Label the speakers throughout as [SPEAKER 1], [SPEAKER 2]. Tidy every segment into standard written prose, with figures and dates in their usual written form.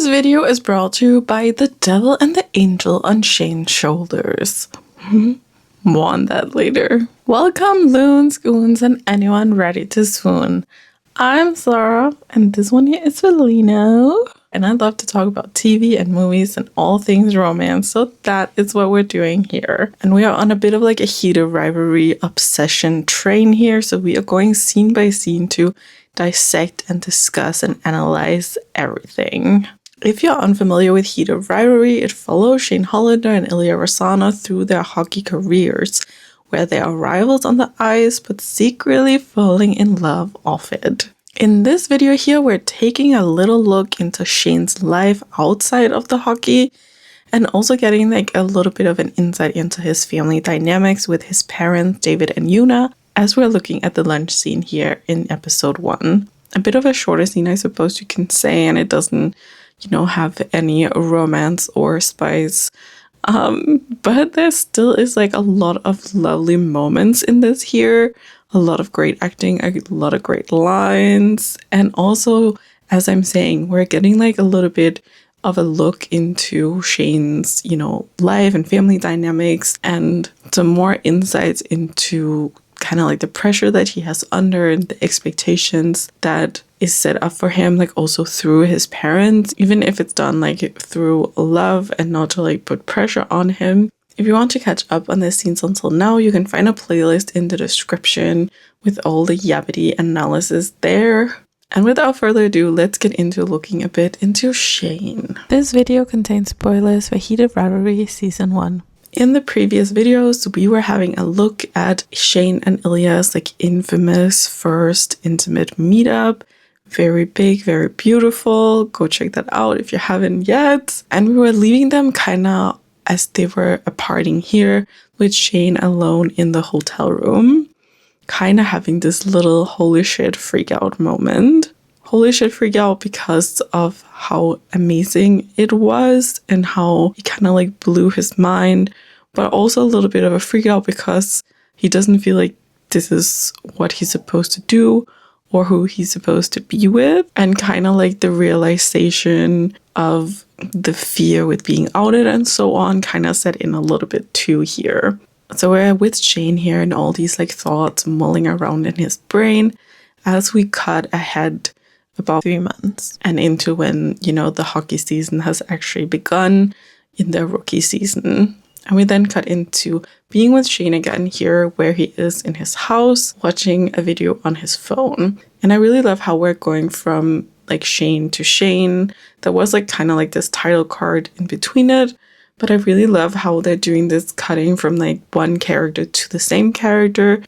[SPEAKER 1] This video is brought to you by the devil and the angel on Shane's shoulders. More on that later. Welcome loons, goons, and anyone ready to swoon. I'm Sarah, and this one here is Felino. And I love to talk about TV and movies and all things romance, so that is what we're doing here. And we are on a bit of like a heated rivalry obsession train here, so we are going scene by scene to dissect and discuss and analyze everything. If you're unfamiliar with Heated Rivalry, it follows Shane Hollander and Ilya Rozanov through their hockey careers, where they are rivals on the ice but secretly falling in love off it. In this video here, we're taking a little look into Shane's life outside of the hockey and also getting like a little bit of an insight into his family dynamics with his parents, David and Yuna, as we're looking at the lunch scene here in episode 1. A bit of a shorter scene, I suppose you can say, and it doesn't, have any romance or spice. But there still is like a lot of lovely moments in this here. A lot of great acting, a lot of great lines. And also, as I'm saying, we're getting like a little bit of a look into Shane's, life and family dynamics and some more insights into kind of like the pressure that he has under and the expectations that is set up for him, like also through his parents, even if it's done like through love and not to like put pressure on him. If you want to catch up on the scenes until now, you can find a playlist in the description with all the yappity analysis there. And without further ado, let's get into looking a bit into Shane. This video contains spoilers for Heated Rivalry Season 1. In the previous videos, we were having a look at Shane and Ilya's like infamous first intimate meetup. Very big, very beautiful. Go check that out if you haven't yet. And we were leaving them kind of as they were partying here with Shane alone in the hotel room. Kind of having this little holy shit freak out moment. Holy shit freak out because of how amazing it was and how he kind of like blew his mind, but also a little bit of a freak out because he doesn't feel like this is what he's supposed to do or who he's supposed to be with, and kind of like the realization of the fear with being outed and so on kind of set in a little bit too here. So we're with Shane here and all these like thoughts mulling around in his brain as we cut ahead about 3 months and into when, the hockey season has actually begun in their rookie season. And we then cut into being with Shane again here, where he is in his house watching a video on his phone. And I really love how we're going from like Shane to Shane. There was like kind of like this title card in between it. But I really love how they're doing this cutting from like one character to the same character,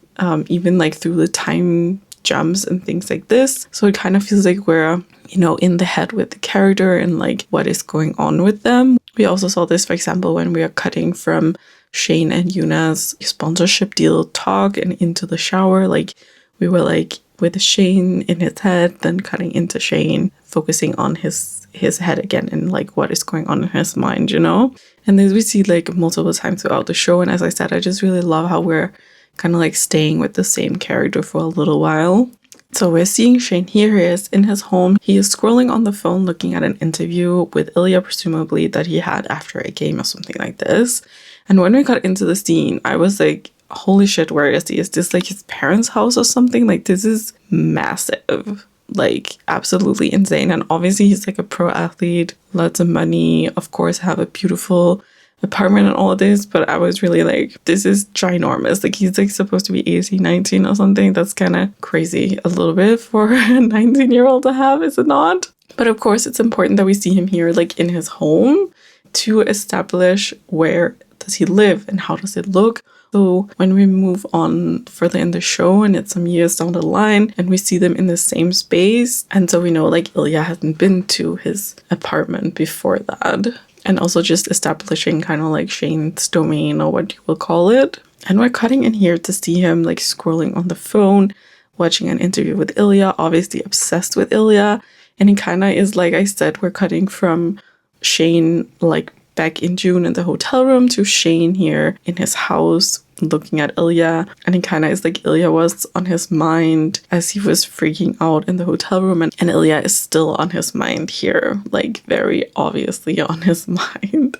[SPEAKER 1] even like through the time jumps and things like this. So it kind of feels like we're, in the head with the character and like what is going on with them. We also saw this, for example, when we are cutting from Shane and Yuna's sponsorship deal talk and into the shower. Like we were like with Shane in his head, then cutting into Shane, focusing on his head again and like what is going on in his mind, And this we see like multiple times throughout the show. And as I said, I just really love how we're kind of like staying with the same character for a little while. So we're seeing Shane here. He is in his home. He is scrolling on the phone looking at an interview with Ilya, presumably that he had after a game or something like this. And when we got into the scene, I was like, holy shit, where is he? Is this like his parents' house or something? Like this is massive. Like absolutely insane. And obviously he's like a pro athlete, lots of money, of course, have a beautiful apartment and all of this, but I was really like, this is ginormous. Like he's like supposed to be 18, 19 or something. That's kind of crazy a little bit for a 19-year-old to have, is it not? But of course it's important that we see him here like in his home to establish where does he live and how does it look. So when we move on further in the show and it's some years down the line and we see them in the same space, and so we know like Ilya hasn't been to his apartment before that. And also just establishing kind of like Shane's domain or what you will call it. And we're cutting in here to see him like scrolling on the phone, watching an interview with Ilya, obviously obsessed with Ilya. And he kind of is, like I said, we're cutting from Shane like back in June in the hotel room to Shane here in his house looking at Ilya, and he kind of is like Ilya was on his mind as he was freaking out in the hotel room, and Ilya is still on his mind here, like very obviously on his mind.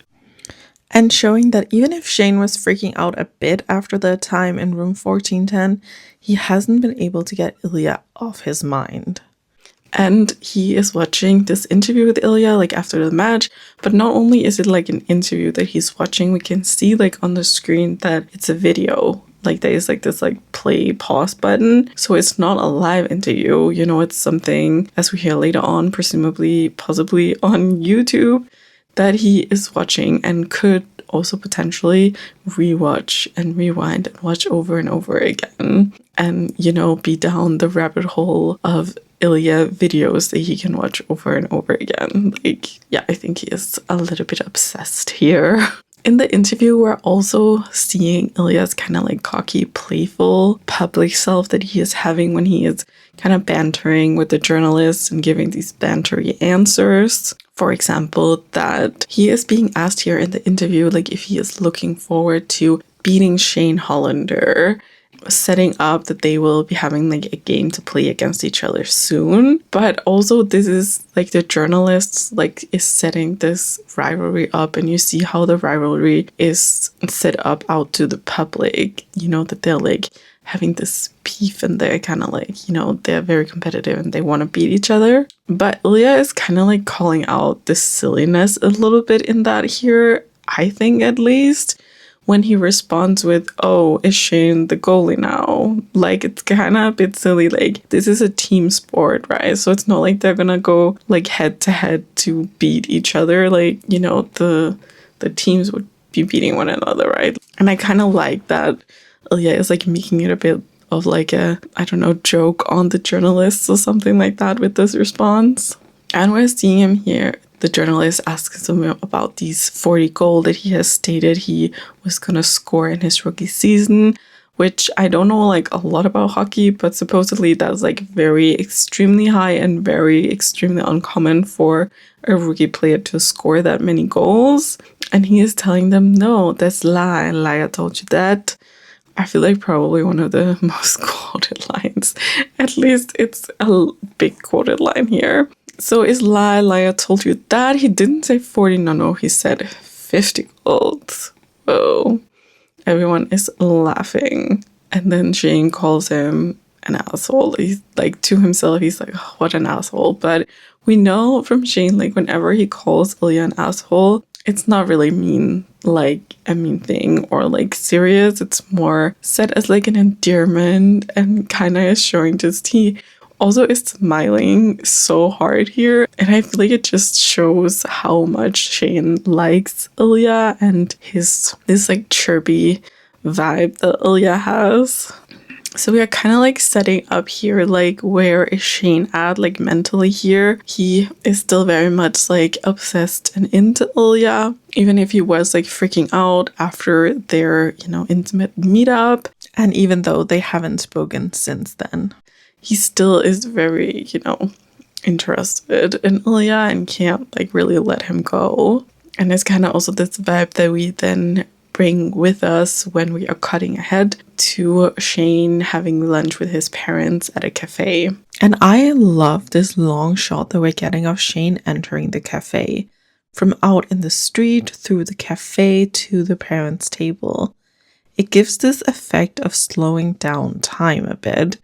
[SPEAKER 1] And showing that even if Shane was freaking out a bit after the time in room 1410, he hasn't been able to get Ilya off his mind. And he is watching this interview with Ilya, like after the match, but not only is it like an interview that he's watching, we can see like on the screen that it's a video. Like there is like this like play pause button. So it's not a live interview, you know, it's something, as we hear later on, presumably, possibly on YouTube, that he is watching and could also potentially rewatch and rewind and watch over and over again. And, you know, be down the rabbit hole of Ilya videos that he can watch over and over again. Like, yeah, I think he is a little bit obsessed here. In the interview, we're also seeing Ilya's kind of like cocky, playful public self that he is having when he is kind of bantering with the journalists and giving these bantery answers. For example, that he is being asked here in the interview, like if he is looking forward to beating Shane Hollander, setting up that they will be having like a game to play against each other soon. But also this is like the journalists like is setting this rivalry up, and you see how the rivalry is set up out to the public, you know, that they're like having this beef and they're kind of like, you know, they're very competitive and they want to beat each other. But Ilya is kind of like calling out the silliness a little bit in that here, I think at least, when he responds with, oh, is Shane the goalie now? Like, it's kind of a bit silly. Like, this is a team sport, right? So it's not like they're gonna go like head to head to beat each other. Like, you know, the teams would be beating one another, right? And I kind of like that Ilya is like making it a bit of like a, I don't know, joke on the journalists or something like that with this response. And we're seeing him here. The journalist asks him about these 40 goals that he has stated he was going to score in his rookie season, which I don't know like a lot about hockey, but supposedly that's like very extremely high and very extremely uncommon for a rookie player to score that many goals. And he is telling them, no, that's lie. Liar told you that. I feel like probably one of the most quoted lines. At least it's a big quoted line here. So is Liar told you that? He didn't say 40, no, he said 50 goals. Whoa. Everyone is laughing. And then Shane calls him an asshole. He's like, to himself, he's like, oh, what an asshole. But we know from Shane, like whenever he calls Ilya an asshole, it's not really mean, like a mean thing or like serious. It's more said as like an endearment and kind of is showing just he also is smiling so hard here. And I feel like it just shows how much Shane likes Ilya and this like chirpy vibe that Ilya has. So we are kind of like setting up here, like where is Shane at, like mentally here. He is still very much like obsessed and into Ilya, even if he was like freaking out after their, you know, intimate meetup. And even though they haven't spoken since then, he still is very, you know, interested in Ilya and can't like really let him go. And it's kind of also this vibe that we then bring with us when we are cutting ahead to Shane having lunch with his parents at a cafe. And I love this long shot that we're getting of Shane entering the cafe, from out in the street through the cafe to the parents' table. It gives this effect of slowing down time a bit.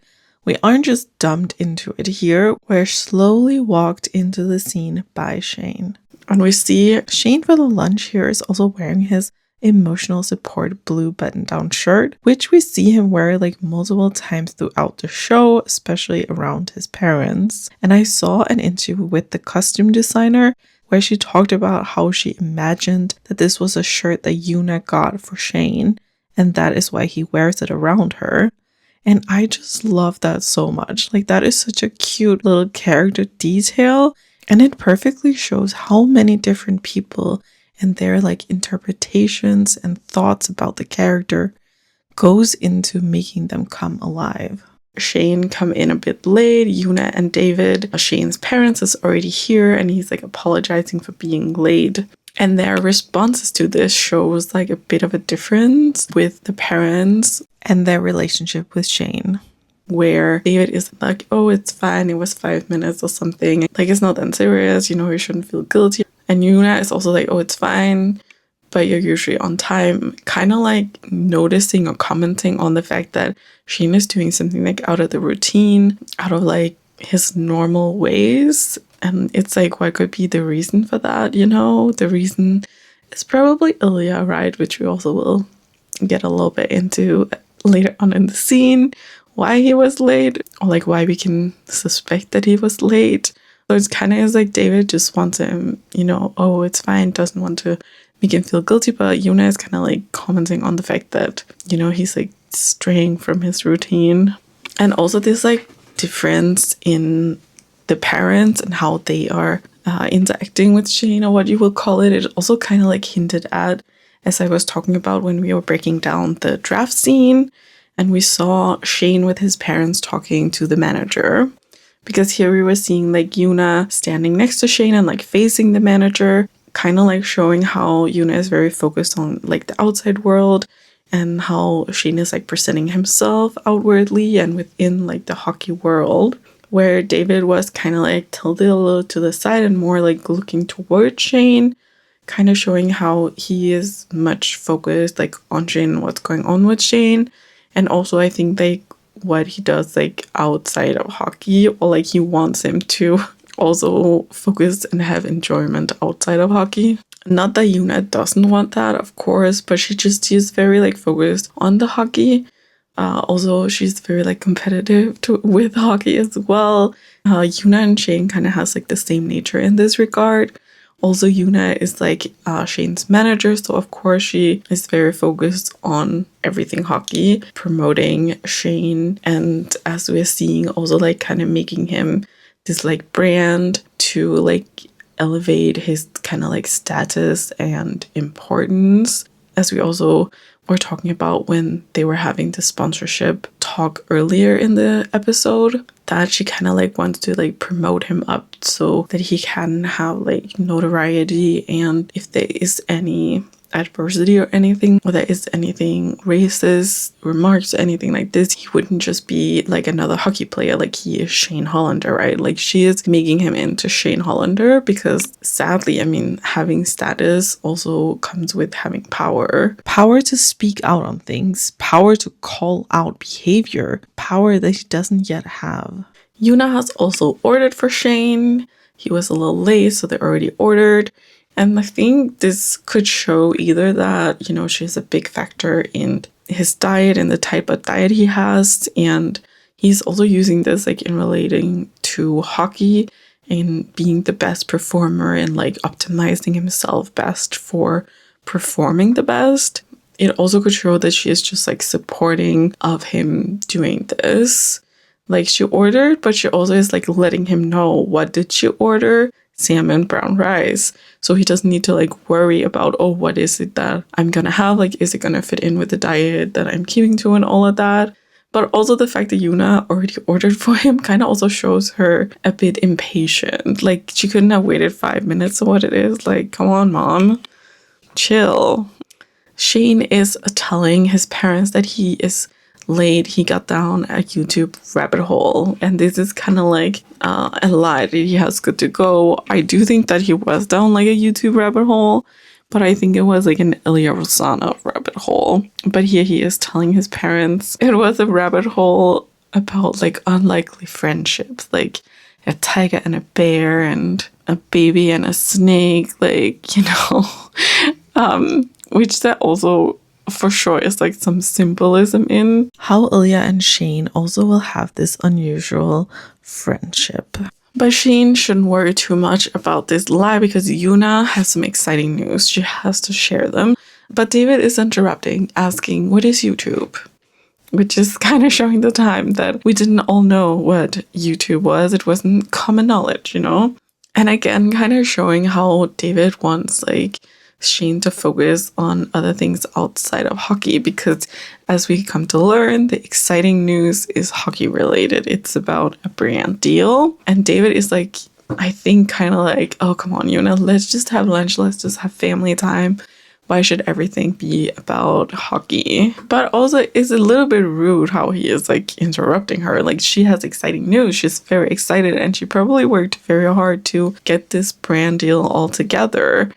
[SPEAKER 1] We aren't just dumped into it here, we're slowly walked into the scene by Shane. And we see Shane for the lunch here is also wearing his emotional support blue button-down shirt, which we see him wear like multiple times throughout the show, especially around his parents. And I saw an interview with the costume designer where she talked about how she imagined that this was a shirt that Yuna got for Shane, and that is why he wears it around her. And I just love that so much. Like, that is such a cute little character detail, and it perfectly shows how many different people and their like interpretations and thoughts about the character goes into making them come alive. Shane come in a bit late. Yuna and David, Shane's parents, is already here, and he's like apologizing for being late. And their responses to this shows like a bit of a difference with the parents and their relationship with Shane, where David is like, oh, it's fine, it was 5 minutes or something. Like, it's not that serious, you know, you shouldn't feel guilty. And Yuna is also like, oh, it's fine, but you're usually on time. Kind of like noticing or commenting on the fact that Shane is doing something like out of the routine, out of like his normal ways. And it's like, what could be the reason for that, you know? The reason is probably Ilya, right? Which we also will get a little bit into later on in the scene, why he was late, or like why we can suspect that he was late. So it's kind of is like David just wants him, you know, oh, it's fine, doesn't want to make him feel guilty, but Yuna is kind of like commenting on the fact that, you know, he's like straying from his routine. And also this like difference in the parents and how they are interacting with Shane, or what you will call it. It also kind of like hinted at, as I was talking about when we were breaking down the draft scene, and we saw Shane with his parents talking to the manager. Because here we were seeing like Yuna standing next to Shane and like facing the manager, kind of like showing how Yuna is very focused on like the outside world, and how Shane is like presenting himself outwardly and within like the hockey world, where David was kind of like tilted a little to the side and more like looking towards Shane, kind of showing how he is much focused like on Shane and what's going on with Shane. And also I think like what he does like outside of hockey, or like he wants him to also focus and have enjoyment outside of hockey. Not that Yuna doesn't want that, of course, but she's very like focused on the hockey. Also, she's very like competitive with hockey as well. Yuna and Shane kind of has like the same nature in this regard. Also, Yuna is like Shane's manager, so of course she is very focused on everything hockey, promoting Shane, and as we're seeing, also like kind of making him this like brand to like elevate his kind of like status and importance, as we also were talking about when they were having the sponsorship talk earlier in the episode, that she kind of like wants to like promote him up so that he can have like notoriety, and if there is any adversity or anything, or there is anything racist remarks or anything like this, he wouldn't just be like another hockey player, like he is Shane Hollander, right? Like she is making him into Shane Hollander, because sadly, I mean, having status also comes with having power. Power to speak out on things, power to call out behavior, power that he doesn't yet have. Yuna has also ordered for Shane. He was a little late, so they already ordered. And I think this could show either that, you know, she's a big factor in his diet and the type of diet he has. And he's also using this like in relating to hockey and being the best performer and like optimizing himself best for performing the best. It also could show that she is just like supporting of him doing this. Like she ordered, but she also is like letting him know, what did she order? Salmon, brown rice. So he doesn't need to like worry about, oh, what is it that I'm gonna have? Like, is it gonna fit in with the diet that I'm keeping to and all of that? But also the fact that Yuna already ordered for him kind of also shows her a bit impatient. Like she couldn't have waited 5 minutes or what it is. Like, come on, mom, chill. Shane is telling his parents that he is late. He got down a YouTube rabbit hole, and this is kind of like a lie that he has good to go. I do think that he was down like a YouTube rabbit hole, but I think it was like an Ilya Rozanov rabbit hole. But here he is telling his parents it was a rabbit hole about like unlikely friendships, like a tiger and a bear and a baby and a snake, like, you know, which that also for sure is like some symbolism in how Ilya and Shane also will have this unusual friendship. But Shane shouldn't worry too much about this lie, because Yuna has some exciting news. She has to share them. But David is interrupting, asking, what is YouTube? Which is kind of showing the time that we didn't all know what YouTube was. It wasn't common knowledge, you know? And again, kind of showing how David wants like Shane to focus on other things outside of hockey, because as we come to learn, the exciting news is hockey related. It's about a brand deal, and David is like I think kind of like, oh, come on, Yuna, let's just have lunch. Let's just have family time. Why should everything be about hockey? But also, it's a little bit rude how he is like interrupting her. Like, she has exciting news. She's very excited, and she probably worked very hard to get this brand deal all together.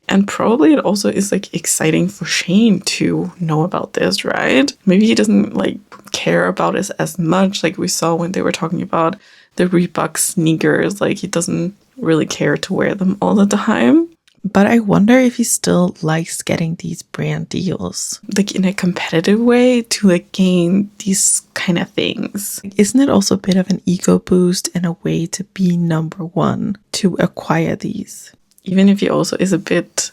[SPEAKER 1] And probably it also is like exciting for Shane to know about this, right? Maybe he doesn't like care about it as much, like we saw when they were talking about the Reebok sneakers. Like, he doesn't really care to wear them all the time. But I wonder if he still likes getting these brand deals, like in a competitive way to like gain these kind of things. Isn't it also a bit of an ego boost and a way to be number one to acquire these? Even if he also is a bit,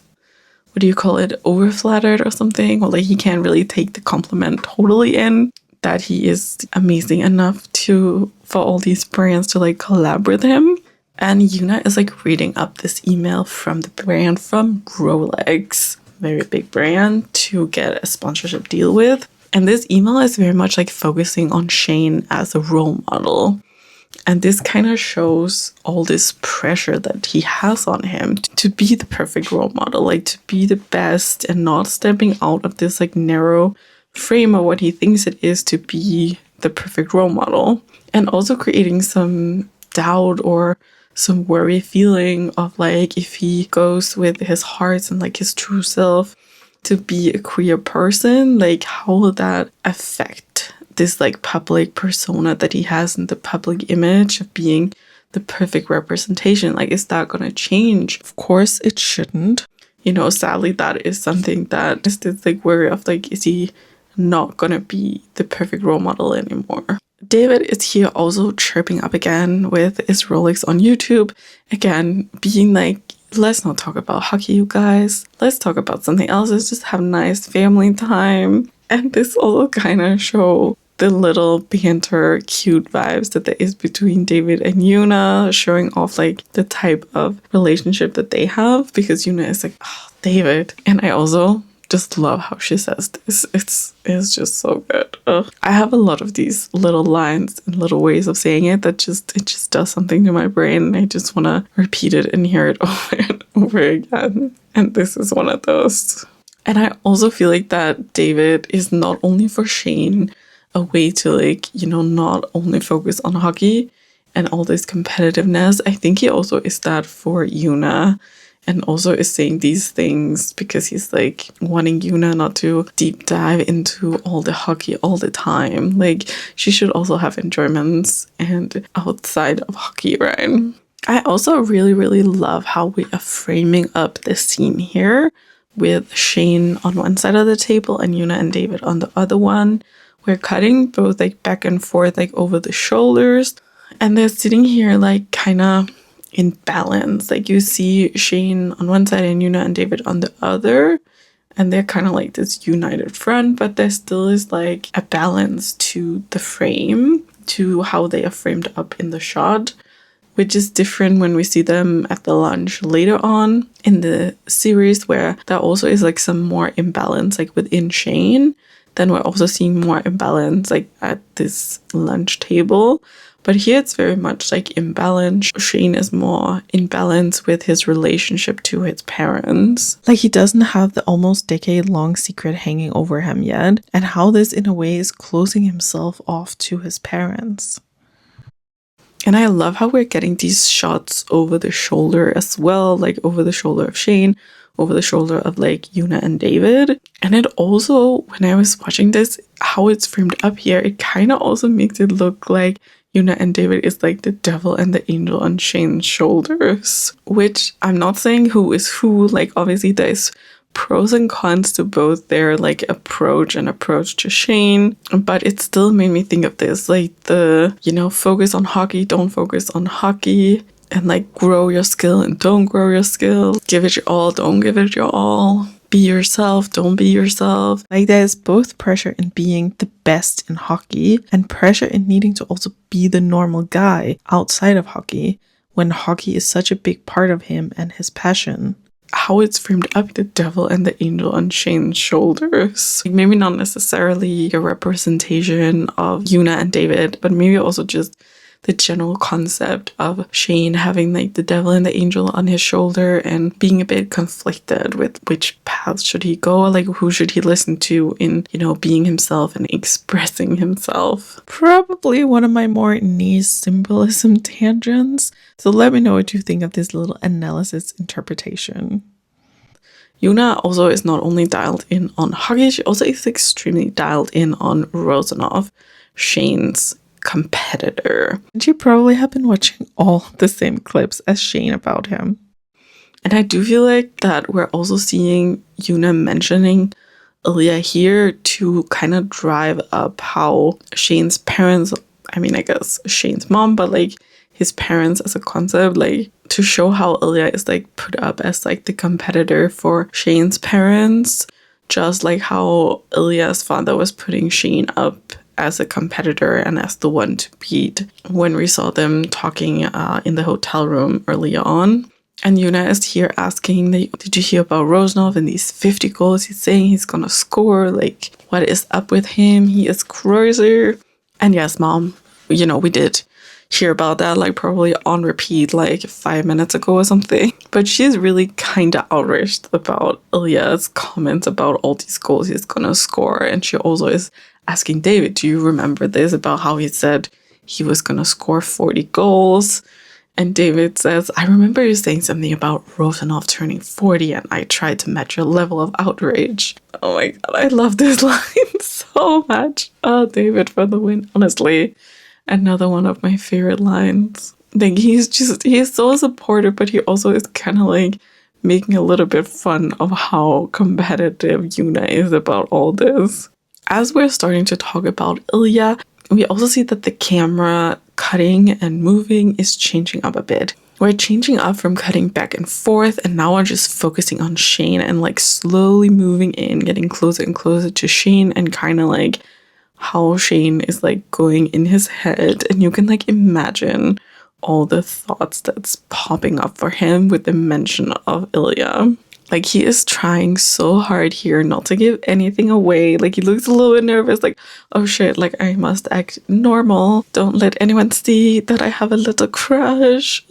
[SPEAKER 1] what do you call it, overflattered or something, or like he can't really take the compliment totally in, that he is amazing enough for all these brands to like collab with him. And Yuna is like reading up this email from the brand from Rolex, very big brand, to get a sponsorship deal with. And this email is very much like focusing on Shane as a role model. And this kind of shows all this pressure that he has on him to be the perfect role model, like to be the best and not stepping out of this like narrow frame of what he thinks it is to be the perfect role model. And also creating some doubt or some worry feeling of like, if he goes with his heart and like his true self to be a queer person, like how will that affect this like public persona that he has and the public image of being the perfect representation? Like, is that gonna change? Of course it shouldn't. You know, sadly that is something that is this like worry of like, is he not gonna be the perfect role model anymore? David is here also chirping up again with his Rolex on YouTube, again being like, let's not talk about hockey, you guys, let's talk about something else, let's just have nice family time. And this also kind of show the little banter, cute vibes that there is between David and Yuna, showing off like the type of relationship that they have, because Yuna is like, oh, David. And I also just love how she says this. It's just so good. Ugh. I have a lot of these little lines and little ways of saying it that just does something to my brain. I just want to repeat it and hear it over and over again. And this is one of those. And I also feel like that David is not only for Shane a way to like, you know, not only focus on hockey and all this competitiveness. I think he also is that for Yuna, and also is saying these things because he's like wanting Yuna not to deep dive into all the hockey all the time. Like, she should also have enjoyments and outside of hockey, right? I also really, really love how we are framing up this scene here with Shane on one side of the table and Yuna and David on the other one. We're cutting both like back and forth, like over the shoulders, and they're sitting here like kind of in balance. Like, you see Shane on one side and Yuna and David on the other, and they're kind of like this united front, but there still is like a balance to the frame, to how they are framed up in the shot, which is different when we see them at the lunch later on in the series, where there also is like some more imbalance like within Shane. Then we're also seeing more imbalance like at this lunch table. But here it's very much like imbalance. Shane is more in balance with his relationship to his parents. Like, he doesn't have the almost decade-long secret hanging over him yet, and how this in a way is closing himself off to his parents. And I love how we're getting these shots over the shoulder as well, like over the shoulder of Shane, over the shoulder of like Yuna and David. And it also, when I was watching this, how it's framed up here, it kind of also makes it look like Yuna and David is like the devil and the angel on Shane's shoulders, which I'm not saying who is who. Like, obviously there's pros and cons to both their like approach to Shane, but it still made me think of this, like the, you know, focus on hockey, don't focus on hockey, and like grow your skill and don't grow your skill, give it your all, don't give it your all, be yourself, don't be yourself. Like, there's both pressure in being the best in hockey and pressure in needing to also be the normal guy outside of hockey, when hockey is such a big part of him and his passion. How it's framed up, the devil and the angel on Shane's shoulders. Like, maybe not necessarily a representation of Yuna and David, but maybe also just the general concept of Shane having like the devil and the angel on his shoulder and being a bit conflicted with which path should he go, like who should he listen to in, you know, being himself and expressing himself. Probably one of my more niche symbolism tangents. So let me know what you think of this little analysis interpretation. Yuna also is not only dialed in on hockey, she also is extremely dialed in on Rozanov, Shane's competitor. And you probably have been watching all the same clips as Shane about him. And I do feel like that we're also seeing Yuna mentioning Ilya here to kind of drive up how Shane's parents, I mean, I guess Shane's mom, but like his parents as a concept, like to show how Ilya is like put up as like the competitor for Shane's parents, just like how Ilya's father was putting Shane up as a competitor and as the one to beat when we saw them talking in the hotel room earlier on. And Yuna is here asking, did you hear about Rozanov and these 50 goals he's saying he's gonna score? Like, what is up with him? He is crazy. And yes, mom, you know, we did hear about that, like probably on repeat like 5 minutes ago or something. But she's really kind of outraged about Ilya's comments about all these goals he's gonna score. And she also is asking David, do you remember this about how he said he was gonna score 40 goals? And David says, I remember you saying something about Rozanov turning 40 and I tried to match your level of outrage. Oh my god, I love this line so much. Oh, David for the win, honestly. Another one of my favorite lines. Like he's so supportive, but he also is kind of like making a little bit fun of how competitive Yuna is about all this. As we're starting to talk about Ilya, we also see that the camera cutting and moving is changing up a bit. We're changing up from cutting back and forth, and now we're just focusing on Shane and like slowly moving in, getting closer and closer to Shane, and kind of like how Shane is like going in his head, and you can like imagine all the thoughts that's popping up for him with the mention of Ilya. Like he is trying so hard here not to give anything away. Like he looks a little bit nervous, like, oh shit, like I must act normal. Don't let anyone see that I have a little crush.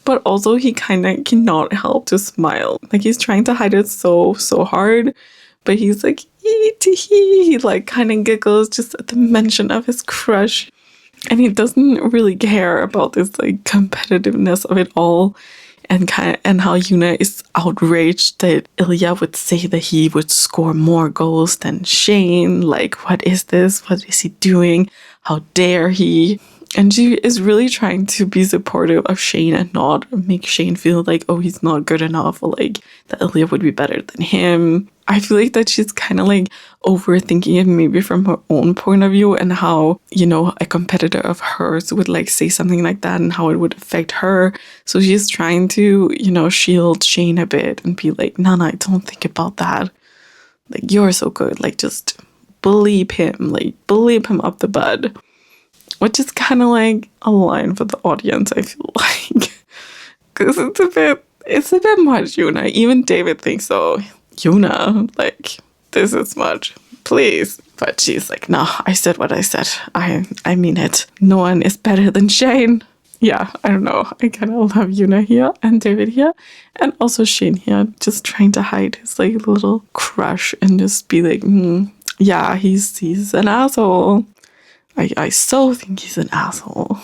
[SPEAKER 1] But also he kind of cannot help to smile. Like he's trying to hide it so hard. But he's like, he like kind of giggles just at the mention of his crush. And he doesn't really care about this like competitiveness of it all. And how Yuna is outraged that Ilya would say that he would score more goals than Shane. Like, what is this? What is he doing? How dare he? And she is really trying to be supportive of Shane and not make Shane feel like, oh, he's not good enough, or like that Ilya would be better than him. I feel like that she's kind of like overthinking it maybe from her own point of view, and how, you know, a competitor of hers would like say something like that and how it would affect her. So she's trying to, you know, shield Shane a bit and be like, no, don't think about that. Like, you're so good. Like, just believe him. Like, believe him up the butt. Which is kind of like a line for the audience, I feel like. Because it's a bit much, Yuna. Even David thinks so. Yuna, like, this is much. Please. But she's like, no, I said what I said. I mean it. No one is better than Shane. Yeah, I don't know. I kind of love Yuna here and David here. And also Shane here, just trying to hide his like little crush and just be like, yeah, he's an asshole. I so think he's an asshole.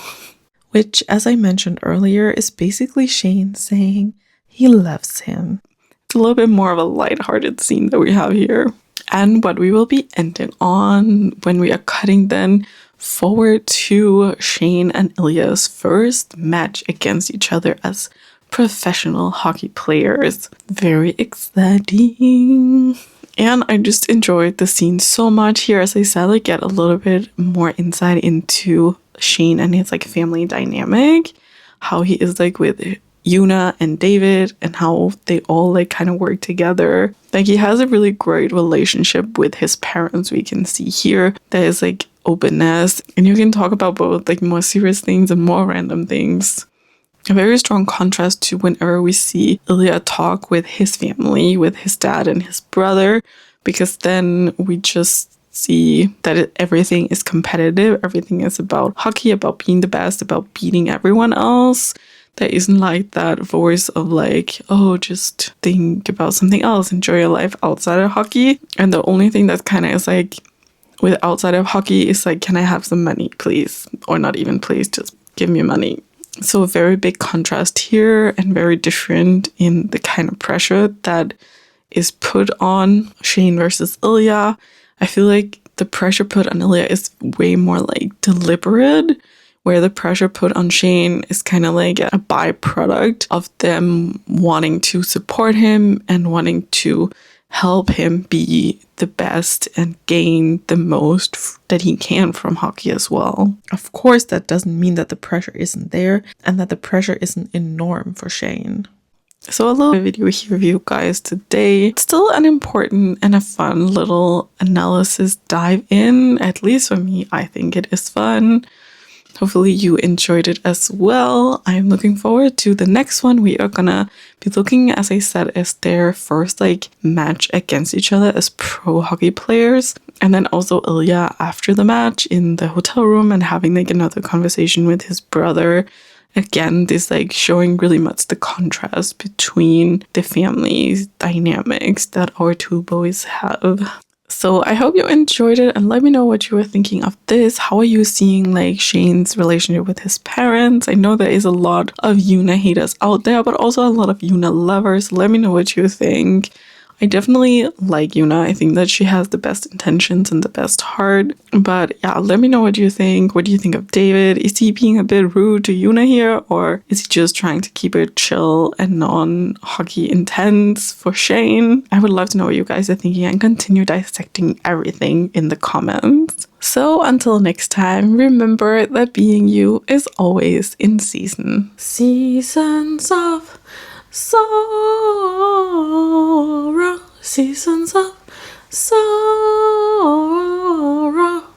[SPEAKER 1] Which, as I mentioned earlier, is basically Shane saying he loves him. It's a little bit more of a lighthearted scene that we have here. And what we will be ending on when we are cutting then forward to Shane and Ilya's first match against each other as professional hockey players. Very exciting. And I just enjoyed the scene so much here. As I said, I get a little bit more insight into Shane and his like family dynamic, how he is like with Yuna and David, and how they all like kind of work together. Like he has a really great relationship with his parents. We can see here there is like openness, and you can talk about both like more serious things and more random things. A very strong contrast to whenever we see Ilya talk with his family, with his dad and his brother, because then we just see that everything is competitive. Everything is about hockey, about being the best, about beating everyone else. There isn't like that voice of like, oh, just think about something else, enjoy your life outside of hockey. And the only thing that kind of is like with outside of hockey is like, can I have some money, please? Or not even please, just give me money. So a very big contrast here and very different in the kind of pressure that is put on Shane versus Ilya. I feel like the pressure put on Ilya is way more like deliberate, where the pressure put on Shane is kind of like a byproduct of them wanting to support him and wanting to help him be the best and gain the most that he can from hockey as well. Of course, that doesn't mean that the pressure isn't there and that the pressure isn't a norm for Shane. So a little video here for you guys today. It's still an important and a fun little analysis dive in. At least for me, I think it is fun. Hopefully you enjoyed it as well. I'm looking forward to the next one. We are gonna be looking, as I said, as their first like match against each other as pro hockey players. And then also Ilya after the match in the hotel room and having like another conversation with his brother. Again, this like showing really much the contrast between the family dynamics that our two boys have. So I hope you enjoyed it and let me know what you were thinking of this. How are you seeing like Shane's relationship with his parents? I know there is a lot of Yuna haters out there, but also a lot of Yuna lovers. Let me know what you think. I definitely like Yuna. I think that she has the best intentions and the best heart. But yeah, let me know what you think. What do you think of David? Is he being a bit rude to Yuna here? Or is he just trying to keep it chill and non-hockey intense for Shane? I would love to know what you guys are thinking and continue dissecting everything in the comments. So until next time, remember that being you is always in season. Seasons of sorrow, seasons of sorrow.